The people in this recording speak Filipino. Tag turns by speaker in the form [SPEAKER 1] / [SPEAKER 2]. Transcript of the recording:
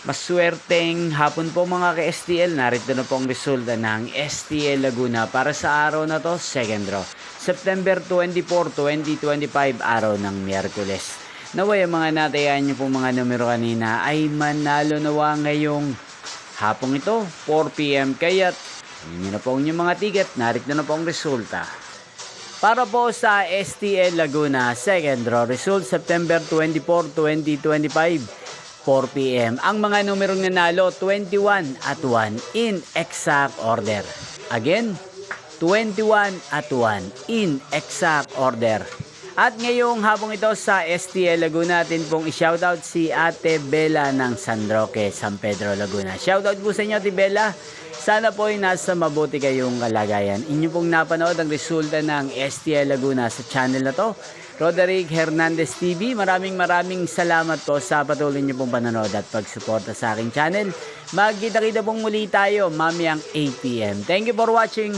[SPEAKER 1] Maswerteng hapon po mga ka-STL. Narito na po ang resulta ng STL Laguna para sa araw na to, second draw. September 24, 2025, araw ng Miyerkules. Naway ang mga natayan nyo pong mga numero kanina ay manalo nawa ngayong hapong ito, 4 PM. Kaya't yun na po ang inyong mga ticket. Narito na po ang resulta. Para po sa STL Laguna, second draw result, September 24, 2025. 4 PM. Ang mga numerong nanalo, 21 at 1 in exact order. Again, 21 at 1 in exact order. At ngayong hapong ito sa STL Laguna, natin pong i-shoutout si Ate Bella ng San Roque, San Pedro, Laguna. Shoutout po sa inyo, Ate Bella. Sana po ay nasa mabuti kayong kalagayan. Inyo pong napanood ang resulta ng STL Laguna sa channel na to, Roderick Hernandez TV. Maraming salamat po sa patuloy niyo pong panonood at pagsuporta sa aking channel. Magkita-kita pong muli tayo mamayang 8 PM. Thank you for watching.